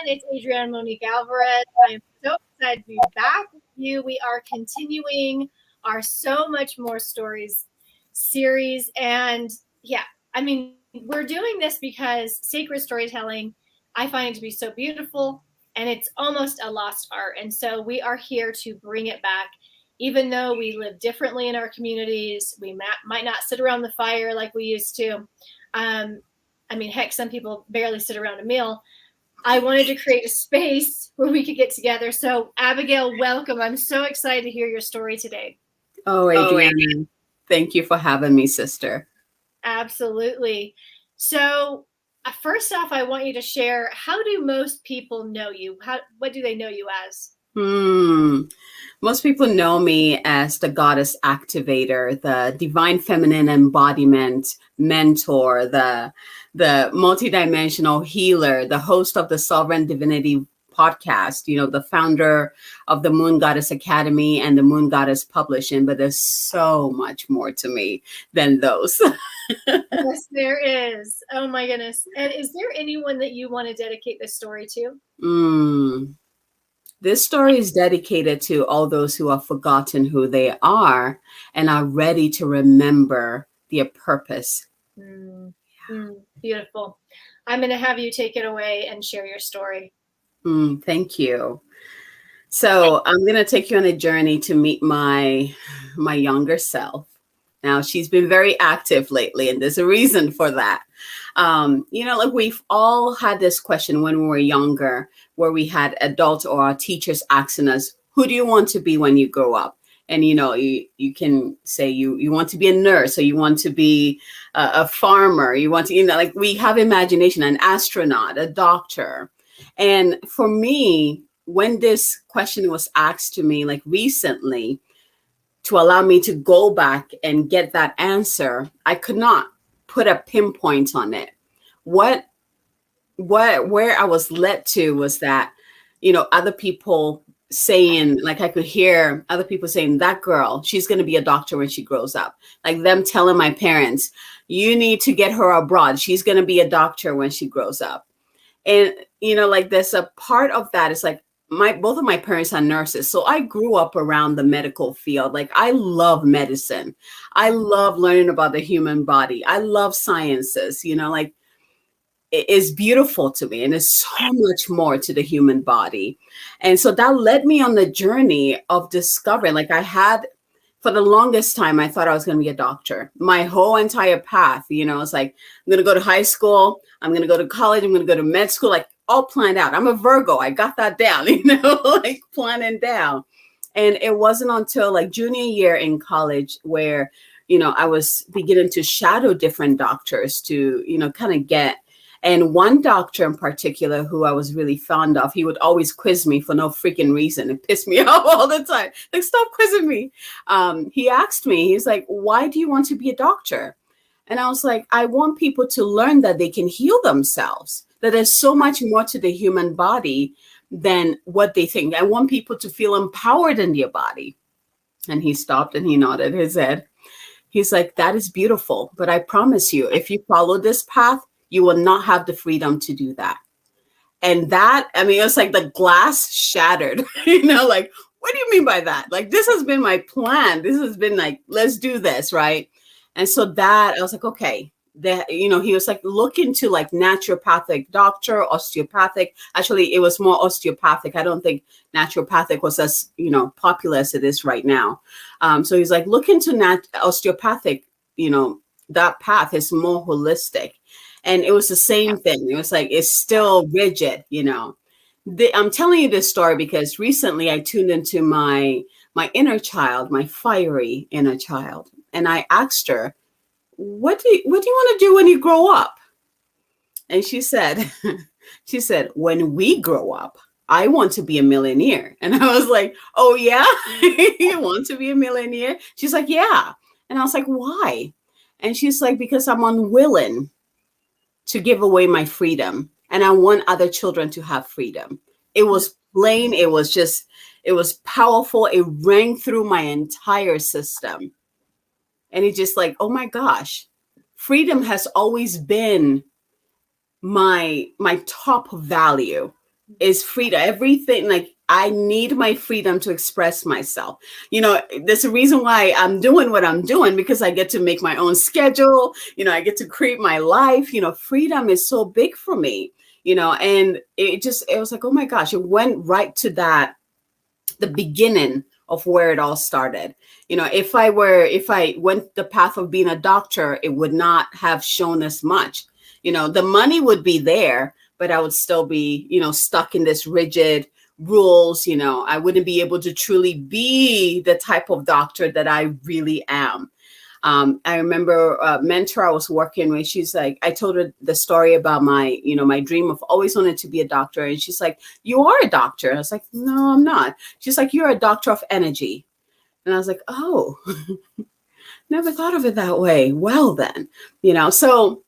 It's Adriana Monique Alvarez. I am so excited to be back with you. We are continuing our So Much More Stories series. And yeah, I mean, we're doing this because sacred storytelling, I find it to be so beautiful and it's almost a lost art. And so we are here to bring it back. Even though we live differently in our communities, we might not sit around the fire like we used to. I mean, heck, some people barely sit around a meal. I wanted to create a space where we could get together. So, Abigail, welcome. I'm so excited to hear your story today. Oh, Adriana, thank you for having me, sister. Absolutely. So, first off, I want you to share, how do most people know you? What do they know you as? Most people know me as the goddess activator, the divine feminine embodiment mentor, the multidimensional healer, the host of the Sovereign Divinity podcast, the founder of the Moon Goddess Academy and the Moon Goddess Publishing. But there's so much more to me than those. Yes, there is. Oh my goodness. And is there anyone that you want to dedicate this story to? This story is dedicated to all those who have forgotten who they are and are ready to remember their purpose. Beautiful. I'm going to have you take it away and share your story. Thank you. So I'm going to take you on a journey to meet my younger self. Now, she's been very active lately, and there's a reason for that. Like we've all had this question when we were younger, where we had adults or our teachers asking us, who do you want to be when you grow up? And, you can say you want to be a nurse, or you want to be a farmer. You want to, like we have imagination, an astronaut, a doctor. And for me, when this question was asked to me, like recently, to allow me to go back and get that answer, I could not put a pinpoint on it. Where I was led to was that, other people saying, like I could hear other people saying, that girl, she's going to be a doctor when she grows up. Like them telling my parents, you need to get her abroad. She's going to be a doctor when she grows up. And, like there's a part of that. It's like, both of my parents are nurses. So I grew up around the medical field. Like I love medicine. I love learning about the human body. I love sciences, like it is beautiful to me. And there's so much more to the human body. And so that led me on the journey of discovering, like for the longest time, I thought I was going to be a doctor. My whole entire path, it's like, I'm going to go to high school. I'm going to go to college. I'm going to go to med school, like all planned out. I'm a Virgo. I got that down, like planning down. And it wasn't until like junior year in college where, I was beginning to shadow different doctors to, kind of get. And one doctor in particular who I was really fond of, he would always quiz me for no freaking reason. It pissed me off all the time. Like, stop quizzing me. He asked me, he's like, why do you want to be a doctor? And I was like, I want people to learn that they can heal themselves, that there's so much more to the human body than what they think. I want people to feel empowered in their body. And he stopped and he nodded his head. He's like, that is beautiful. But I promise you, if you follow this path, you will not have the freedom to do that. And that, I mean, it was like the glass shattered, like, what do you mean by that? Like, this has been my plan. This has been like, let's do this, right? And so that, I was like, okay, he was like, look into like naturopathic doctor, osteopathic. Actually, it was more osteopathic. I don't think naturopathic was as, popular as it is right now. So he's like, look into osteopathic, that path is more holistic. And it was the same thing. It was like, it's still rigid, I'm telling you this story because recently I tuned into my inner child, my fiery inner child. And I asked her, what do you want to do when you grow up? And she said, when we grow up, I want to be a millionaire. And I was like, oh yeah, you want to be a millionaire? She's like, yeah. And I was like, why? And she's like, because I'm unwilling to give away my freedom. And I want other children to have freedom. It was plain. It was powerful. It rang through my entire system. And it's just like, oh my gosh, freedom has always been my top value. is freedom. Everything, like, I need my freedom to express myself. There's a reason why I'm doing what I'm doing, because I get to make my own schedule. I get to create my life. Freedom is so big for me, and it was like, oh my gosh, it went right to that, the beginning of where it all started. If I went the path of being a doctor, it would not have shown as much. The money would be there, but I would still be, stuck in this rigid rules. I wouldn't be able to truly be the type of doctor that I really am. I remember a mentor I was working with, she's like, I told her the story about my dream of always wanted to be a doctor. And she's like, you are a doctor. I was like, no, I'm not. She's like, you're a doctor of energy. And I was like, oh, never thought of it that way. Well, then, so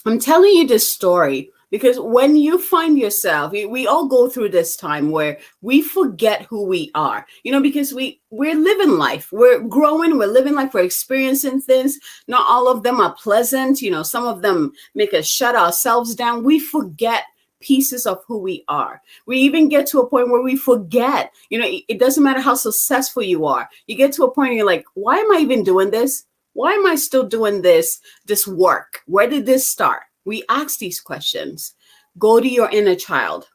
I'm telling you this story because when you find yourself, we all go through this time where we forget who we are, because we're living life, we're growing, we're living life, we're experiencing things. Not all of them are pleasant. Some of them make us shut ourselves down. We forget pieces of who we are. We even get to a point where we forget, it doesn't matter how successful you are. You get to a point where you're like, why am I even doing this? Why am I still doing this work? Where did this start? We ask these questions. Go to your inner child.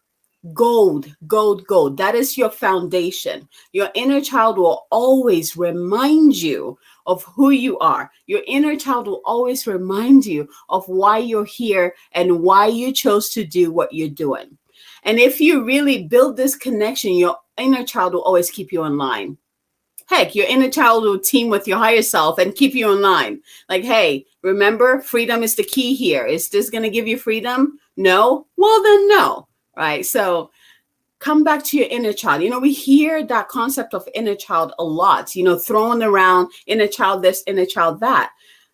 Gold. That is your foundation. Your inner child will always remind you of who you are. Your inner child will always remind you of why you're here and why you chose to do what you're doing. And if you really build this connection, your inner child will always keep you in line. Heck, your inner child will team with your higher self and keep you in line. Like, hey, remember, freedom is the key here. Is this going to give you freedom? No? Well, then no. Right? So come back to your inner child. We hear that concept of inner child a lot, thrown around, inner child this, inner child that.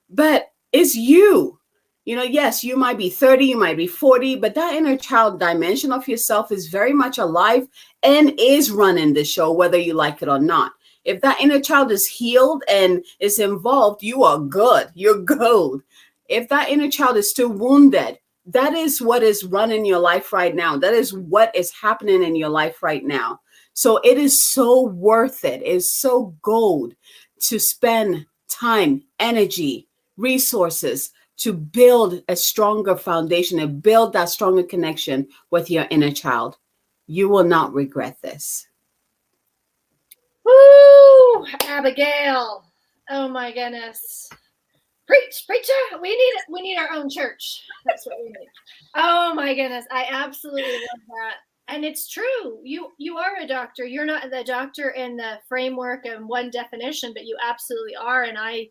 But it's you. Yes, you might be 30, you might be 40, but that inner child dimension of yourself is very much alive and is running the show, whether you like it or not. If that inner child is healed and is involved, you are good. You're gold. If that inner child is still wounded, that is what is running your life right now. That is what is happening in your life right now. So it is so worth it. It's so gold to spend time, energy, resources to build a stronger foundation and build that stronger connection with your inner child. You will not regret this. Woo, Abigail. Oh my goodness. Preach, preacher. We need our own church. That's what we need. Oh my goodness. I absolutely love that. And it's true. You are a doctor. You're not the doctor in the framework and one definition, but you absolutely are. And I've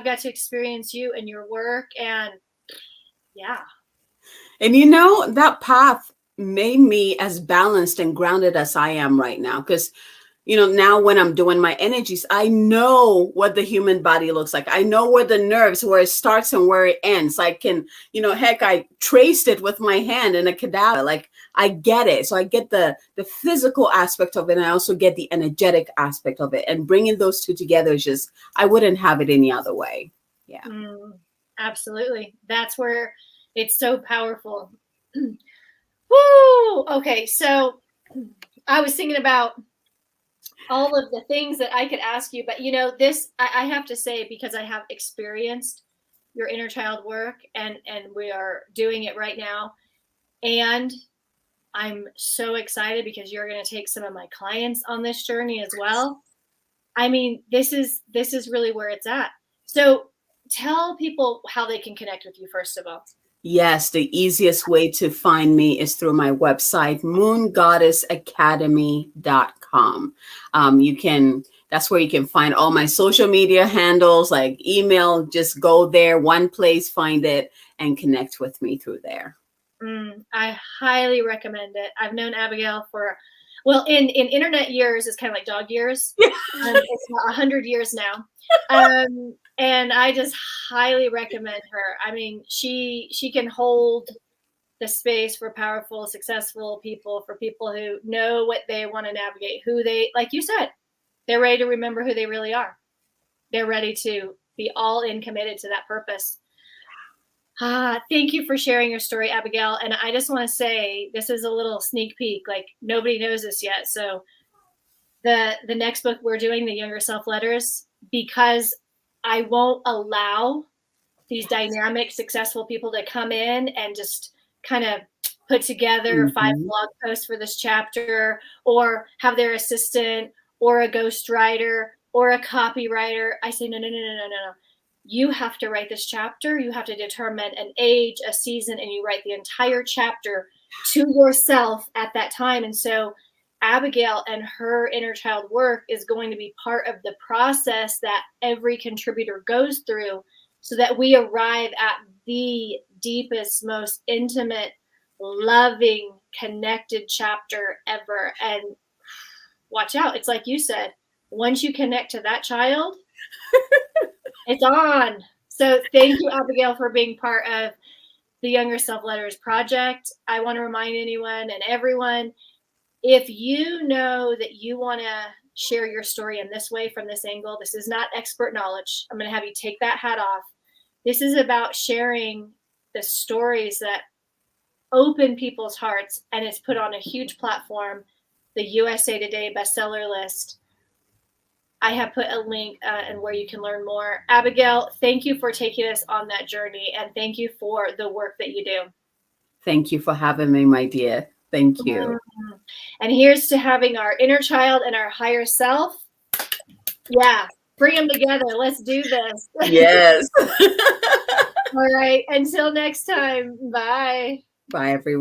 got to experience you and your work, and yeah. And that path made me as balanced and grounded as I am right now. Because now when I'm doing my energies, I know what the human body looks like. I know where the nerves, where it starts and where it ends. I can, heck, I traced it with my hand in a cadaver. Like, I get it. So I get the physical aspect of it. And I also get the energetic aspect of it. And bringing those two together is just, I wouldn't have it any other way. Yeah. Absolutely. That's where it's so powerful. Woo! Okay. So I was thinking about all of the things that I could ask you, but this, I have to say, because I have experienced your inner child work and we are doing it right now. And I'm so excited because you're going to take some of my clients on this journey as well. I mean, this is really where it's at. So tell people how they can connect with you, first of all. Yes, the easiest way to find me is through my website, moongoddessacademy.com. That's where you can find all my social media handles, like email. Just go there, one place, find it, and connect with me through there. I highly recommend it. I've known Abigail for, well, in internet years, it's kind of like dog years. It's 100 years now. And I just highly recommend her. I mean, she can hold the space for powerful, successful people, for people who know what they want to navigate, who they, like you said, they're ready to remember who they really are. They're ready to be all in committed to that purpose. Thank you for sharing your story, Abigail. And I just want to say, this is a little sneak peek. Like, nobody knows this yet. So the next book we're doing, The Younger Self Letters, because I won't allow these dynamic, successful people to come in and just kind of put together 5 blog posts for this chapter, or have their assistant or a ghostwriter or a copywriter. I say, no. You have to write this chapter. You have to determine an age, a season, and you write the entire chapter to yourself at that time. And so Abigail and her inner child work is going to be part of the process that every contributor goes through, so that we arrive at the deepest, most intimate, loving, connected chapter ever. And watch out. It's like you said, once you connect to that child, it's on. So thank you, Abigail, for being part of the Younger Self Letters project. I want to remind anyone and everyone, if you know that you want to share your story in this way, from this angle, this is not expert knowledge. I'm going to have you take that hat off. This is about sharing the stories that open people's hearts, and it's put on a huge platform, the USA Today bestseller list. I have put a link and where you can learn more. Abigail, thank you for taking us on that journey, and thank you for the work that you do. Thank you for having me, my dear. Thank you. And here's to having our inner child and our higher self. Yeah, bring them together. Let's do this. Yes. All right. Until next time. Bye. Bye, everyone.